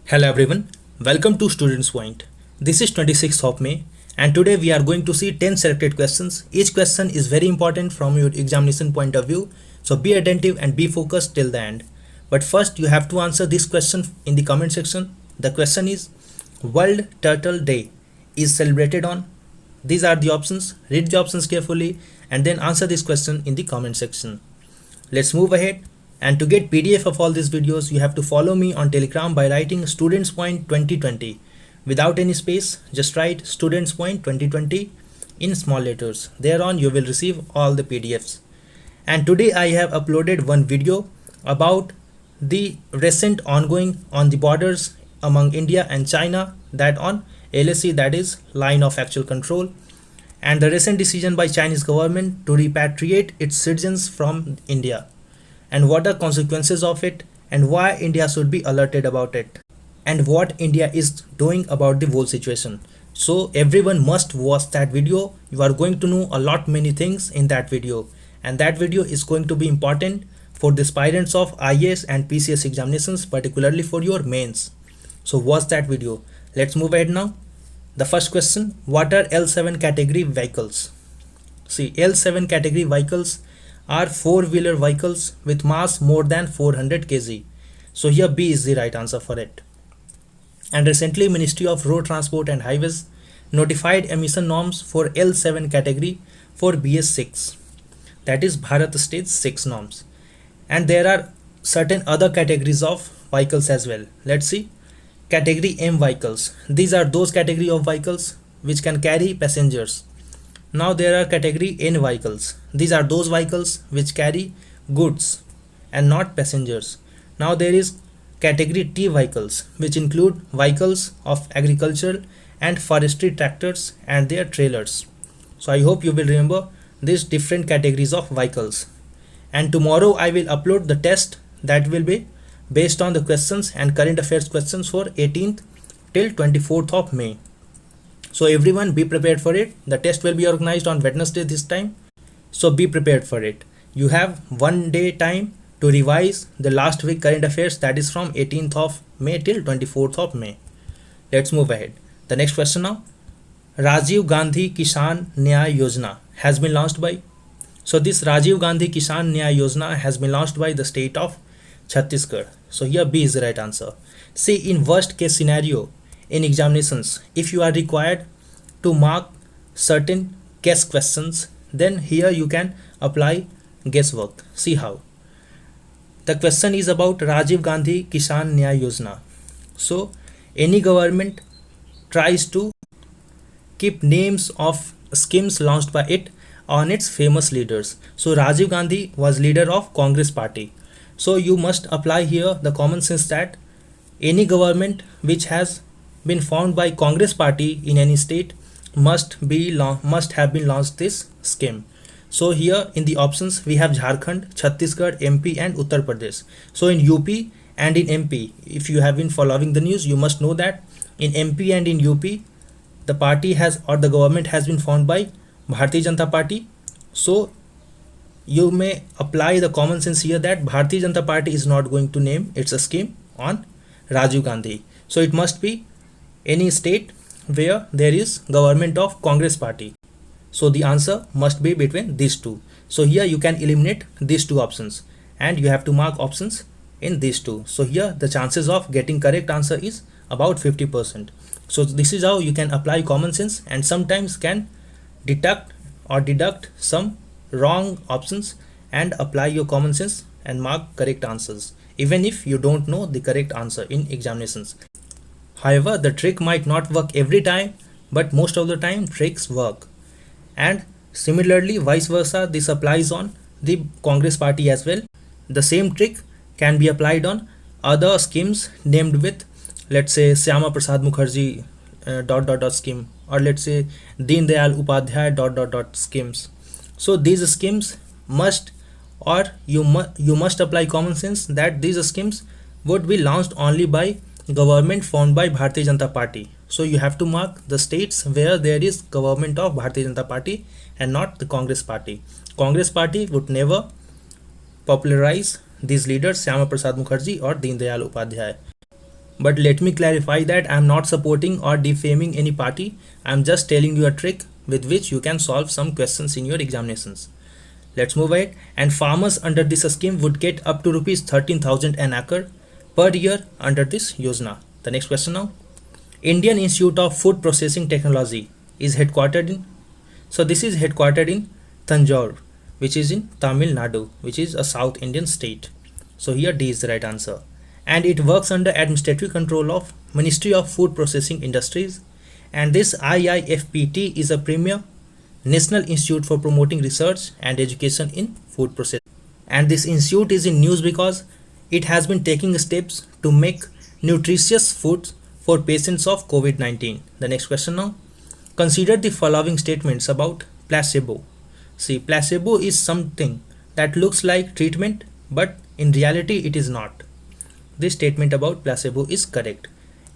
Hello everyone, welcome to Students Point. This is 26th of May and today we are going to see 10 selected questions. Each question is very important from your examination point of view, so be attentive and be focused till the end. But first you have to answer this question in the comment section. The question is World Turtle Day is celebrated on. These are the options. Read the options carefully and then answer this question in the comment section. Let's move ahead. And to get PDF of all these videos, you have to follow me on Telegram by writing Students Point 2020 without any space. Just write Students Point 2020 in small letters. Thereon you will receive all the PDFs. And today I have uploaded one video about the recent ongoing on the borders among India and China, that on LAC, that is line of actual control, and the recent decision by Chinese government to repatriate its citizens from India, and what are consequences of it, and why India should be alerted about it, and what India is doing about the whole situation. So everyone must watch that video. You are going to know a lot many things in that video, and that video is going to be important for the aspirants of IAS and PCS examinations, particularly for your mains. So watch that video. Let's move ahead now. The first question, what are L7 category vehicles? See, L7 category vehicles are four-wheeler vehicles with mass more than 400 kg. So here B is the right answer for it. And recently Ministry of Road Transport and Highways notified emission norms for L7 category for BS6, that is Bharat Stage 6 norms. And there are certain other categories of vehicles as well. Let's see. Category M vehicles. These are those category of vehicles which can carry passengers. Now there are category N vehicles. These are those vehicles which carry goods and not passengers. Now there is category T vehicles, which include vehicles of agricultural and forestry tractors and their trailers. So I hope you will remember these different categories of vehicles. And tomorrow I will upload the test that will be based on the questions and current affairs questions for 18th till 24th of May. So everyone be prepared for it. The test will be organized on Wednesday this time. So be prepared for it. You have 1 day time to revise the last week current affairs, that is from 18th of May till 24th of May. Let's move ahead. The next question now. Rajiv Gandhi Kisan Nyay Yojana has been launched by. So this Rajiv Gandhi Kisan Nyay Yojana has been launched by the state of Chhattisgarh. So here B is the right answer. See, in worst case scenario in examinations, if you are required to mark certain guess questions, then here you can apply guesswork. See how. The question is about Rajiv Gandhi Kisan Nyay Yojana. So any government tries to keep names of schemes launched by it on its famous leaders. So Rajiv Gandhi was leader of Congress party. So you must apply here the common sense that any government which has been formed by Congress party in any state must have been launched this scheme. So here in the options we have Jharkhand, Chhattisgarh, MP and Uttar Pradesh. So in UP and in MP, if you have been following the news, you must know that in MP and in UP the party has, or the government has been formed by Bharatiya Janata Party. So you may apply the common sense here that Bharatiya Janata Party is not going to name its scheme on Rajiv Gandhi. So it must be any state where there is government of Congress party. So the answer must be between these two. So here you can eliminate these two options and you have to mark options in these two. So here the chances of getting correct answer is about 50%. So this is how you can apply common sense and sometimes can deduct some wrong options and apply your common sense and mark correct answers, even if you don't know the correct answer in examinations. However, the trick might not work every time, but most of the time tricks work. And similarly, vice versa, this applies on the Congress party as well. The same trick can be applied on other schemes named with, let's say, Syama Prasad Mukherjee scheme, or let's say Deen Dayal Upadhyay schemes. So these schemes must, or you must apply common sense that these schemes would be launched only by government formed by Bharatiya Janata Party. So you have to mark the states where there is government of Bharatiya Janata Party and not the Congress party. Congress party would never popularize these leaders Syama Prasad Mukherjee or Deen Dayal Upadhyay. But let me clarify that I am not supporting or defaming any party. I am just telling you a trick with which you can solve some questions in your examinations. Let's move ahead. And farmers under this scheme would get up to rupees 13,000 an acre per year under this Yojana. The next question now. Indian Institute of Food Processing Technology is headquartered in. So this is headquartered in Tanjore, which is in Tamil Nadu, which is a South Indian state. So here D is the right answer. And it works under administrative control of Ministry of Food Processing Industries. And this IIFPT is a premier National Institute for Promoting Research and Education in Food Processing. And this institute is in news because it has been taking steps to make nutritious foods for patients of COVID-19. The next question now. Consider the following statements about placebo. See, placebo is something that looks like treatment, but in reality it is not. This statement about placebo is correct.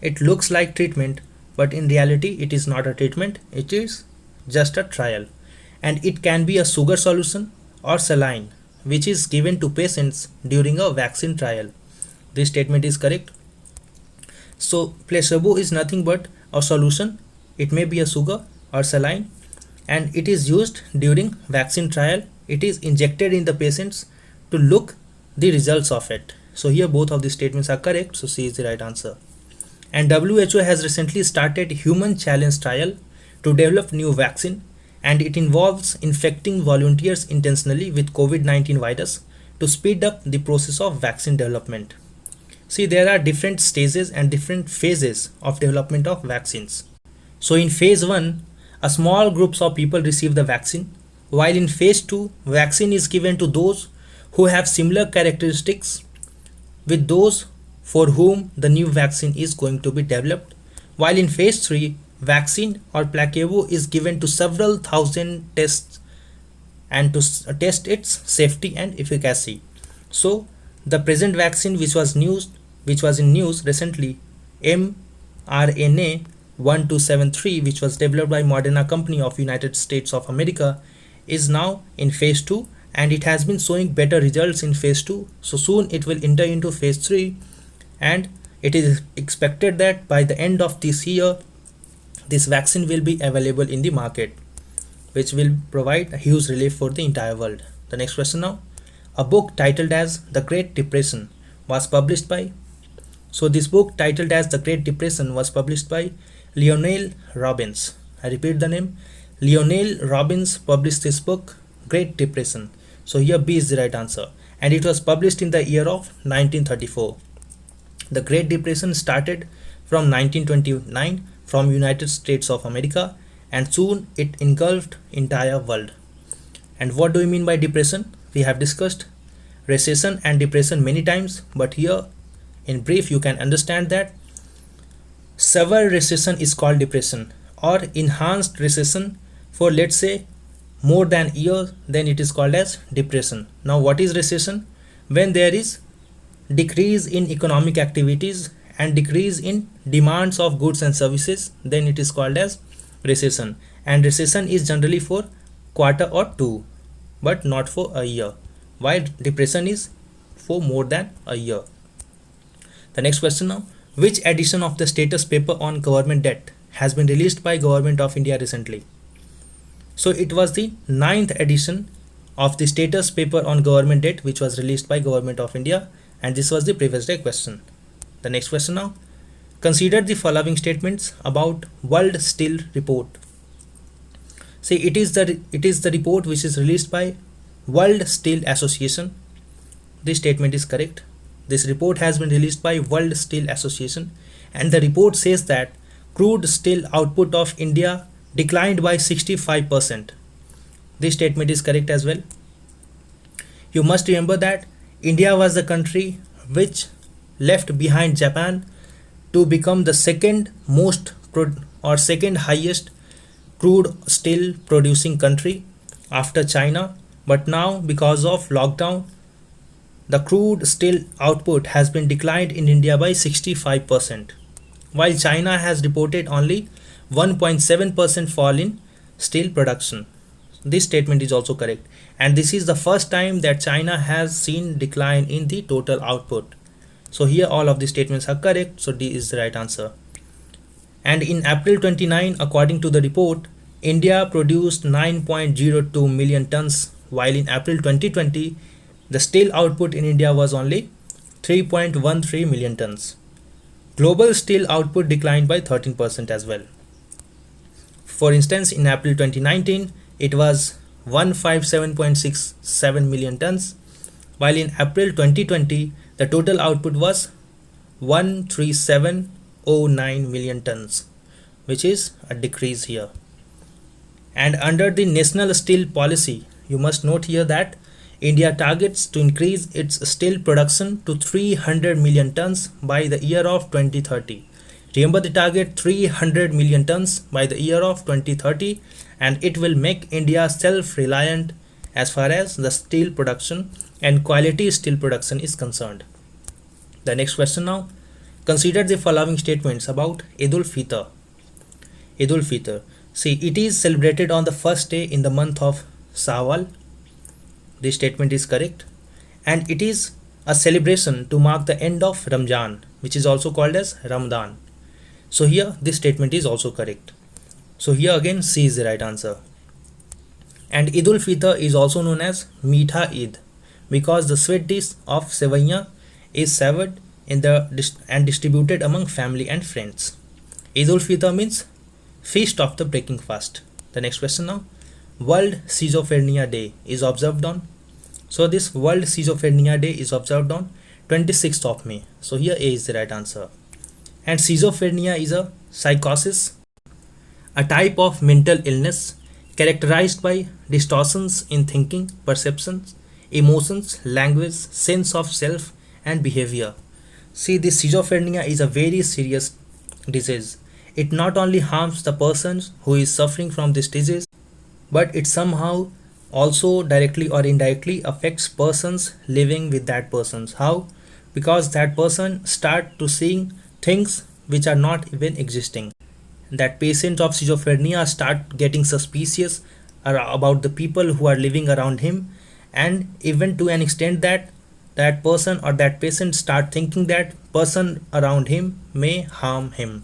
It looks like treatment, but in reality it is not a treatment, it is just a trial. And it can be a sugar solution or saline, which is given to patients during a vaccine trial. This statement is correct. So placebo is nothing but a solution. It may be a sugar or saline, and it is used during vaccine trial. It is injected in the patients to look the results of it. So here both of these statements are correct. So C is the right answer. And WHO has recently started human challenge trial to develop new vaccine, and it involves infecting volunteers intentionally with COVID-19 virus to speed up the process of vaccine development. See, there are different stages and different phases of development of vaccines. So in phase 1, a small groups of people receive the vaccine, while in phase 2, vaccine is given to those who have similar characteristics with those for whom the new vaccine is going to be developed, while in phase 3, vaccine or placebo is given to several thousand tests and to test its safety and efficacy. So the present vaccine which was in news recently, mRNA 1273, which was developed by Moderna company of United States of America, is now in phase 2, and it has been showing better results in phase 2. So soon it will enter into phase 3, and it is expected that by the end of this year this vaccine will be available in the market, which will provide a huge relief for the entire world. The next question now. A book titled as The Great Depression was published by. So this book titled as The Great Depression was published by Leonel Robbins. I repeat the name. Leonel Robbins published this book, Great Depression. So here B is the right answer. And it was published in the year of 1934. The Great Depression started from 1929 from United States of America, and soon it engulfed entire world. And what do we mean by depression? We have discussed recession and depression many times, but here in brief you can understand that severe recession is called depression, or enhanced recession for let's say more than a year, then it is called as depression. Now what is recession? When there is decrease in economic activities and decrease in demands of goods and services, then it is called as recession. And recession is generally for quarter or two, but not for a year, while depression is for more than a year. The next question now. Which edition of the status paper on government debt has been released by Government of India recently? So it was the 9th edition of the status paper on government debt, which was released by Government of India, and this was the previous day question. The next question now. Consider the following statements about World Steel Report. See, it is the report which is released by World Steel Association. This statement is correct. This report has been released by World Steel Association, and the report says that crude steel output of India declined by 65%. This statement is correct as well. You must remember that India was the country which left behind Japan to become the second highest crude steel producing country after China. But now because of lockdown, the crude steel output has been declined in India by 65%, while China has reported only 1.7% fall in steel production. This statement is also correct, and this is the first time that China has seen decline in the total output. So here all of the statements are correct, so D is the right answer. And in April 29, according to the report, India produced 9.02 million tons, while in April 2020, the steel output in India was only 3.13 million tons. Global steel output declined by 13% as well. For instance, in April 2019, it was 157.67 million tons, while in April 2020, the total output was 13709 million tons, which is a decrease here. And under the National Steel Policy, you must note here that India targets to increase its steel production to 300 million tons by the year of 2030. Remember the target, 300 million tons by the year of 2030, and it will make India self-reliant as far as the steel production and quality steel production is concerned. The next question now. Consider the following statements about Eid ul-Fitr. Eid ul-Fitr. See, it is celebrated on the first day in the month of Shawwal. This statement is correct. And it is a celebration to mark the end of Ramzan, which is also called as Ramadan. So here this statement is also correct. So here again C is the right answer. And Eid ul-Fitr is also known as Meetha Eid because the sweet dish of sevaiyan is savored and distributed among family and friends. Eid ul-Fitr means feast of the breaking fast. The next question now. World Schizophrenia Day is observed on. So this World Schizophrenia Day is observed on 26th of May. So here A is the right answer. And schizophrenia is a psychosis, a type of mental illness characterized by distortions in thinking, perceptions, emotions, language, sense of self and behavior. See, this schizophrenia is a very serious disease. It not only harms the person who is suffering from this disease, but it somehow also directly or indirectly affects persons living with that person. How? Because that person start to seeing things which are not even existing. That patient of schizophrenia start getting suspicious about the people who are living around him, and even to an extent that that person or that patient start thinking that person around him may harm him.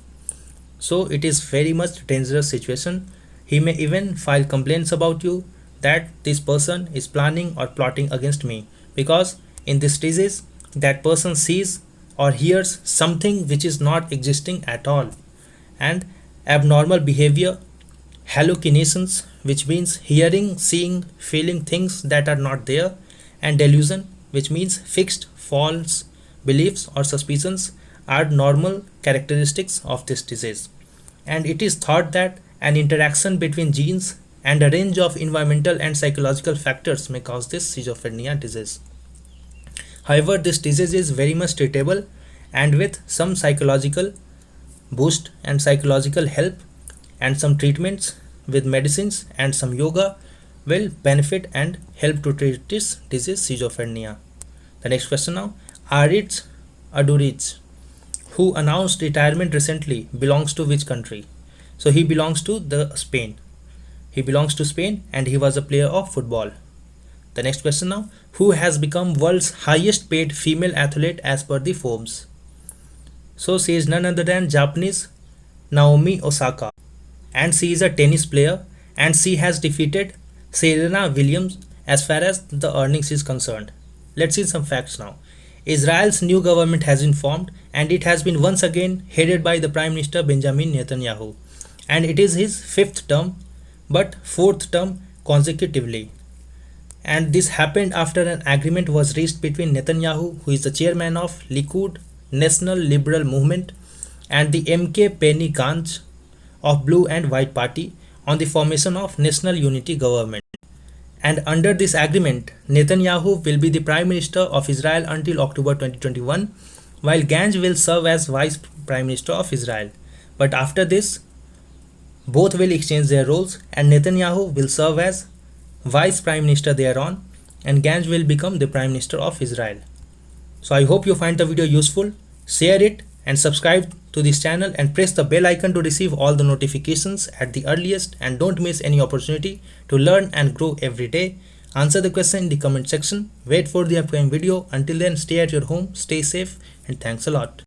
So it is very much dangerous situation. He may even file complaints about you that this person is planning or plotting against me, because in this disease that person sees or hears something which is not existing at all, and abnormal behavior, hallucinations, which means hearing, seeing, feeling things that are not there, and delusion, which means fixed false beliefs or suspicions, are normal characteristics of this disease. And it is thought that an interaction between genes and a range of environmental and psychological factors may cause this schizophrenia disease. However, this disease is very much treatable, and with some psychological boost and psychological help and some treatments with medicines and some yoga will benefit and help to treat this disease schizophrenia. The next question now. Aritz Aduriz, who announced retirement recently, belongs to which country? So he belongs to Spain. He belongs to Spain and he was a player of football. The next question now. Who has become world's highest paid female athlete as per the Forbes? So she is none other than Japanese Naomi Osaka, and she is a tennis player, and she has defeated Serena Williams as far as the earnings is concerned. Let's see some facts now. Israel's new government has been formed, and it has been once again headed by the Prime Minister Benjamin Netanyahu, and it is his fifth term but fourth term consecutively. And this happened after an agreement was reached between Netanyahu, who is the chairman of Likud National Liberal Movement, and the MK Benny Gantz of Blue and White Party on the formation of National Unity Government. And under this agreement, Netanyahu will be the Prime Minister of Israel until October 2021, while Gantz will serve as Vice Prime Minister of Israel. But after this, both will exchange their roles, and Netanyahu will serve as Vice Prime Minister thereon, and Gantz will become the Prime Minister of Israel. So I hope you find the video useful. Share it and subscribe to this channel and press the bell icon to receive all the notifications at the earliest, and don't miss any opportunity to learn and grow every day. Answer the question in the comment section. Wait for the upcoming video. Until then, stay at your home, stay safe, and thanks a lot.